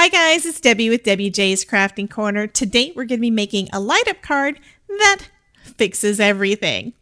Hi guys, it's Debbie with Debbie J's Crafting Corner. Today we're going to be making a light up card that fixes everything.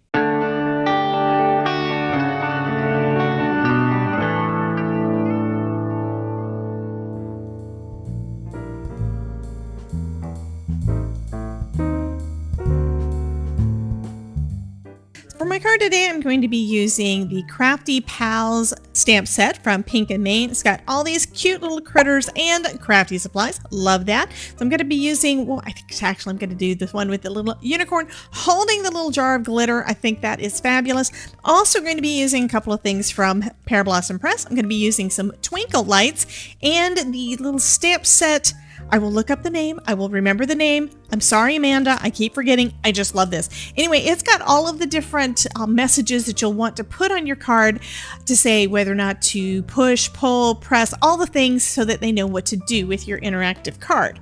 For my card today, I'm going to be using the Crafty Pals stamp set from Pink and Maine. It's got all these cute little critters and crafty supplies. Love that. So I'm going to be using, well, I think actually I'm going to do this one with the little unicorn holding the little jar of glitter. I think that is fabulous. Also going to be using a couple of things from Pear Blossom Press. I'm going to be using some Twinkle lights and the little stamp set. I will look up the name. I will remember the name. I'm sorry, Amanda. I keep forgetting. I just love this. Anyway, it's got all of the different messages that you'll want to put on your card to say whether or not to push, pull, press, all the things so that they know what to do with your interactive card.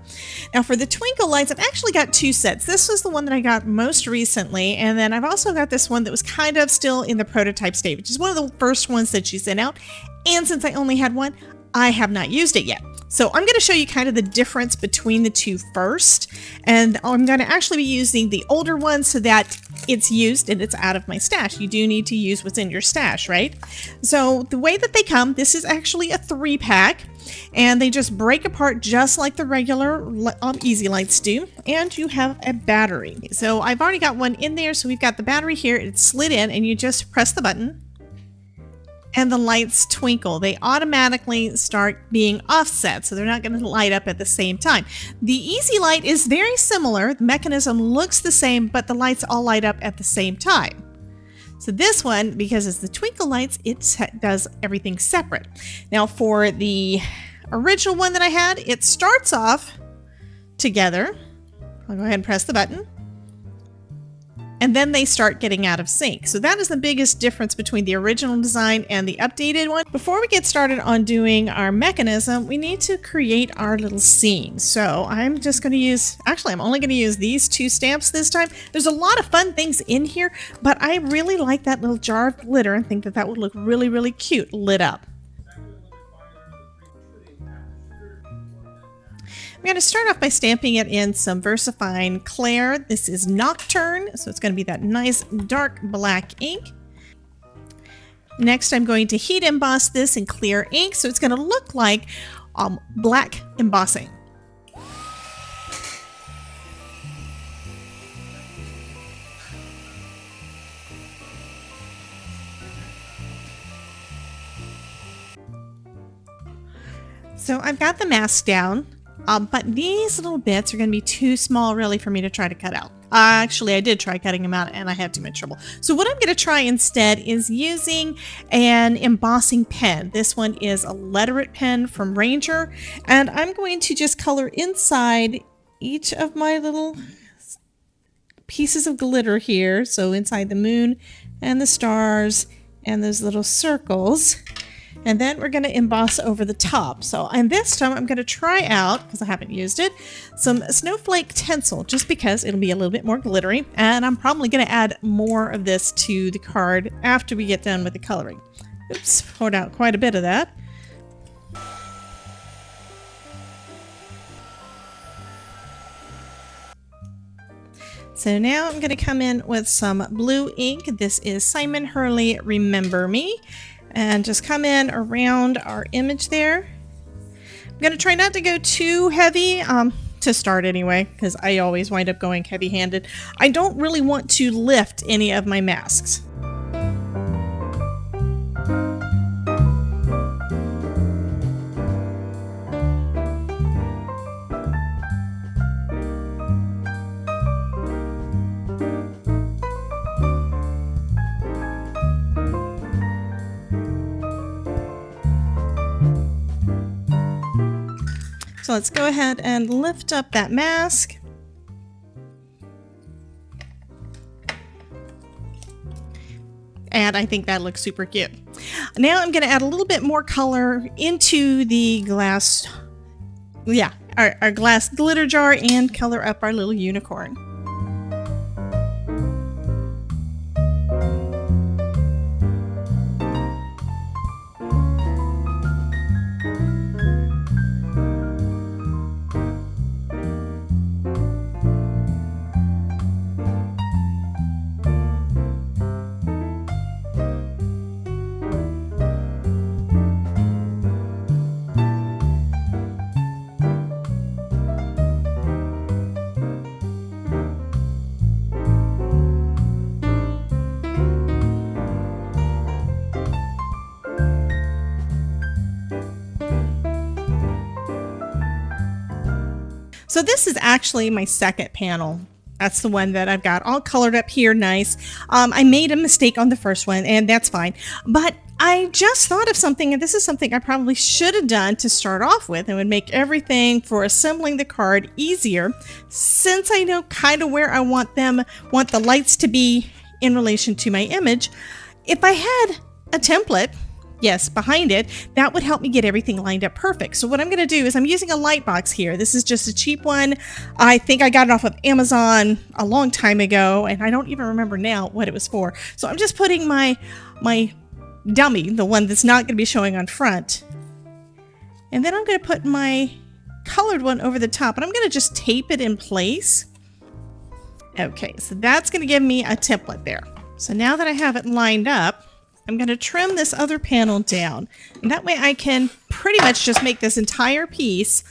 Now for the Twinkle lights, I've actually got two sets. This was the one that I got most recently, and then I've also got this one that was kind of still in the prototype stage, which is one of the first ones that she sent out. And since I only had one, I have not used it yet. So I'm going to show you kind of the difference between the two first, and I'm going to actually be using the older one so that it's used and it's out of my stash. You do need to use what's in your stash, right? So the way that they come, this is actually a 3-pack, and they just break apart just like the regular Easy Lights do, and you have a battery. So I've already got one in there, so we've got the battery here. It's slid in, and you just press the button. And the lights twinkle. They automatically start being offset, so they're not going to light up at the same time. The Easy Light is very similar. The mechanism looks the same, but the lights all light up at the same time. So this one, because it's the Twinkle lights, it does everything separate. Now for the original one that I had, it starts off together. I'll go ahead and press the button. And then they start getting out of sync. So that is the biggest difference between the original design and the updated one. Before we get started on doing our mechanism, we need to create our little scene. So I'm just going to use, actually I'm only going to use these two stamps this time. There's a lot of fun things in here, but I really like that little jar of glitter and think that that would look really, really cute lit up. I'm going to start off by stamping it in some VersaFine Clair. This is Nocturne, so it's going to be that nice dark black ink. Next, I'm going to heat emboss this in clear ink, so it's going to look like black embossing. So I've got the mask down. But these little bits are going to be too small really for me to try to cut out. Actually, I did try cutting them out and I had too much trouble. So what I'm going to try instead is using an embossing pen. This one is a Letterit pen from Ranger, and I'm going to just color inside each of my little pieces of glitter here. So inside the moon and the stars and those little circles. And then we're going to emboss over the top. So, and this time I'm going to try out, because I haven't used it, some snowflake tinsel, just because it'll be a little bit more glittery. And I'm probably going to add more of this to the card after we get done with the coloring. Oops, poured out quite a bit of that. So now I'm going to come in with some blue ink. This is Simon Hurley Remember Me. And just come in around our image there. I'm going to try not to go too heavy to start anyway, because I always wind up going heavy-handed. I don't really want to lift any of my masks. So let's go ahead and lift up that mask. And I think that looks super cute. Now I'm going to add a little bit more color into the glass, our glass glitter jar, and color up our little unicorn. So this is actually my second panel. That's the one that I've got all colored up here nice. I made a mistake on the first one, and that's fine. But I just thought of something, and this is something I probably should have done to start off with. It would make everything for assembling the card easier, since I know kind of where I want the lights to be in relation to my image. If I had a template, yes, behind it, that would help me get everything lined up perfect. So what I'm going to do is I'm using a light box here. This is just a cheap one. I think I got it off of Amazon a long time ago, and I don't even remember now what it was for. So I'm just putting my dummy, the one that's not going to be showing on front, and then I'm going to put my colored one over the top, and I'm going to just tape it in place. Okay, so that's going to give me a template there. So now that I have it lined up, I'm going to trim this other panel down, and that way I can pretty much just make this entire piece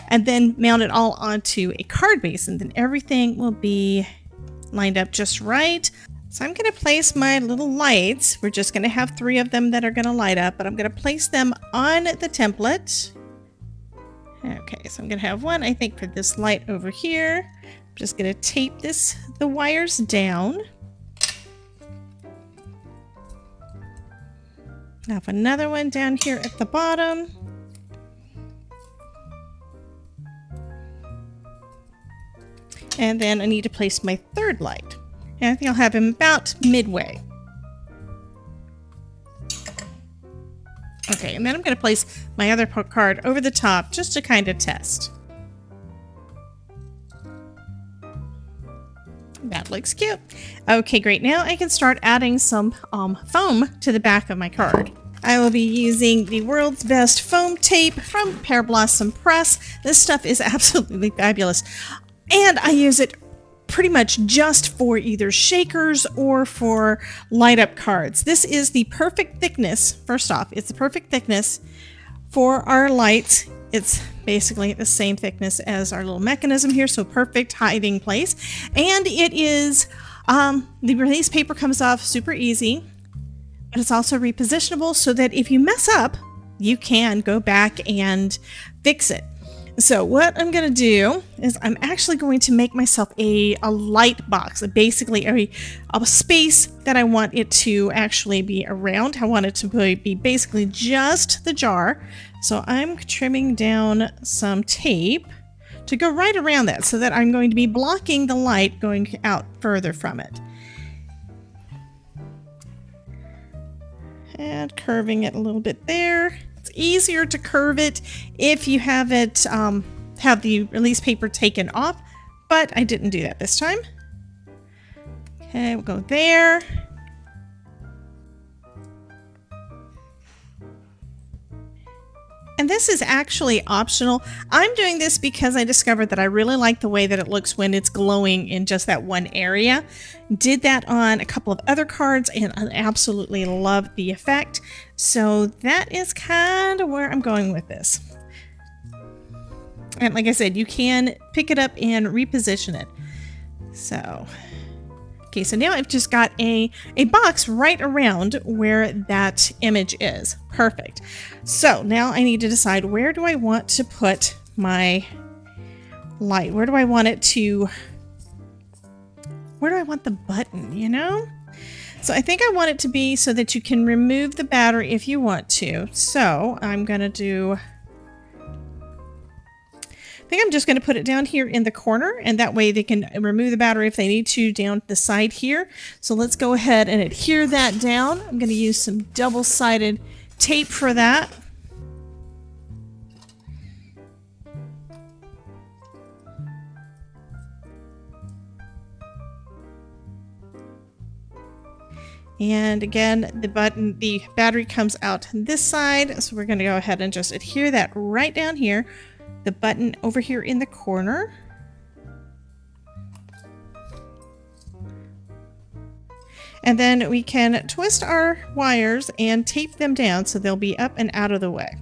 and then mount it all onto a card base, and then everything will be lined up just right. So I'm going to place my little lights. We're just going to have 3 of them that are going to light up, but I'm going to place them on the template. Okay, so I'm going to have one, I think, for this light over here. I'm just going to tape the wires down. I have another one down here at the bottom. And then I need to place my third light. And I think I'll have him about midway. Okay, and then I'm going to place my other card over the top just to kind of test. That looks cute. Okay, great. Now I can start adding some foam to the back of my card. I will be using the world's best foam tape from Pear Blossom Press. This stuff is absolutely fabulous. And I use it pretty much just for either shakers or for light up cards. This is the perfect thickness. First off, it's the perfect thickness for our lights. It's basically the same thickness as our little mechanism here, so perfect hiding place. And it is, the release paper comes off super easy, but it's also repositionable so that if you mess up, you can go back and fix it. So what I'm going to do is I'm actually going to make myself a light box, basically a space that I want it to actually be around. I want it to be basically just the jar. So I'm trimming down some tape to go right around that so that I'm going to be blocking the light going out further from it. And curving it a little bit there. Easier to curve it if you have it have the release paper taken off, but I didn't do that this time. Okay, we'll go there. And this is actually optional. I'm doing this because I discovered that I really like the way that it looks when it's glowing in just that one area. Did that on a couple of other cards and I absolutely loved the effect. So that is kind of where I'm going with this. And like I said, you can pick it up and reposition it. So, okay, so now I've just got a box right around where that image is. Perfect. So now I need to decide, where do I want to put my light? Where do I want it to, where do I want the button, you know? So I think I want it to be so that you can remove the battery if you want to. So I'm going to do, I think I'm just going to put it down here in the corner, and that way they can remove the battery if they need to down the side here. So let's go ahead and adhere that down. I'm going to use some double-sided tape for that. And again, the battery comes out this side, so we're going to go ahead and just adhere that right down here. The button over here in the corner. And then we can twist our wires and tape them down so they'll be up and out of the way.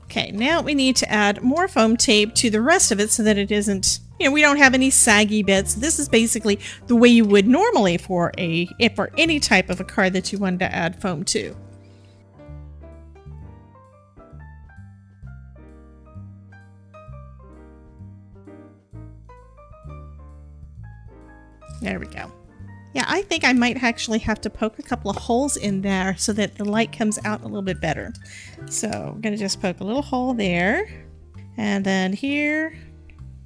Okay, now we need to add more foam tape to the rest of it so that it isn't, you know, we don't have any saggy bits. This is basically the way you would normally for any type of a card that you wanted to add foam to. There we go. Yeah, I think I might actually have to poke a couple of holes in there so that the light comes out a little bit better. So I'm going to just poke a little hole there. And then here,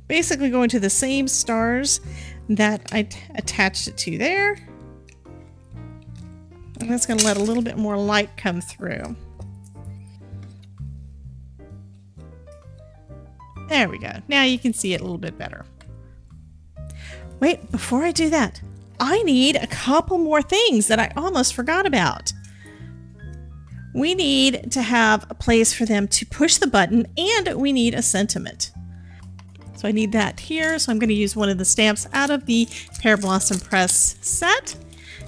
basically going to the same stars that I attached it to there. And that's going to let a little bit more light come through. There we go. Now you can see it a little bit better. Wait, before I do that, I need a couple more things that I almost forgot about. We need to have a place for them to push the button, and we need a sentiment. So I need that here. So I'm going to use one of the stamps out of the Pear Blossom Press set.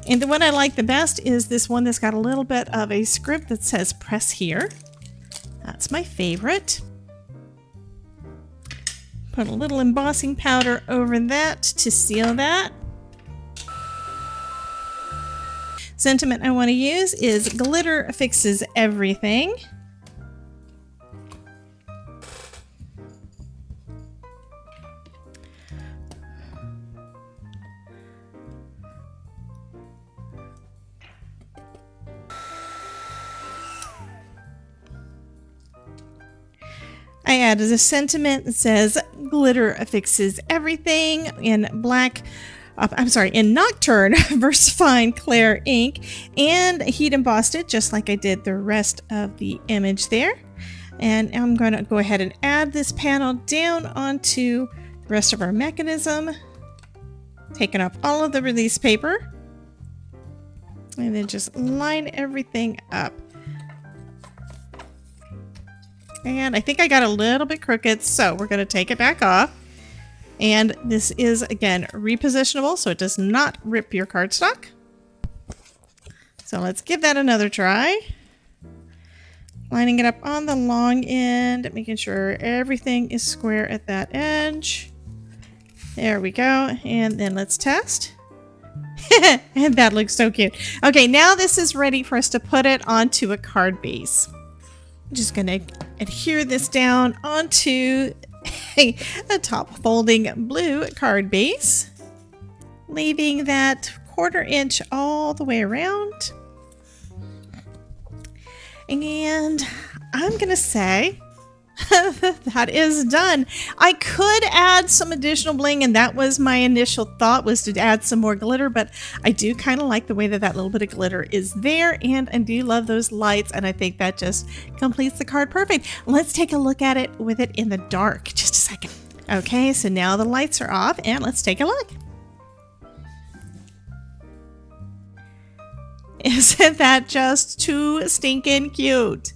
And the one I like the best is this one that's got a little bit of a script that says press here. That's my favorite. Put a little embossing powder over that to seal that. Sentiment I want to use is glitter fixes everything. I added a sentiment that says glitter fixes everything in black. In Nocturne VersaFine Clair ink, and heat embossed it just like I did the rest of the image there. And I'm going to go ahead and add this panel down onto the rest of our mechanism, taking off all of the release paper, and then just line everything up. And I think I got a little bit crooked, so we're going to take it back off. And this is, again, repositionable, so it does not rip your cardstock. So let's give that another try. Lining it up on the long end, making sure everything is square at that edge. There we go. And then let's test. And that looks so cute. Okay, now this is ready for us to put it onto a card base. I'm just going to adhere this down onto a top folding blue card base, leaving that 1/4 inch all the way around. And I'm gonna say that is done. I could add some additional bling, and that was my initial thought, was to add some more glitter, but I do kind of like the way that that little bit of glitter is there, and I do love those lights, and I think that just completes the card perfect. Let's take a look at it with it in the dark. Just a second. Okay, so now the lights are off, and let's take a look. Isn't that just too stinking cute?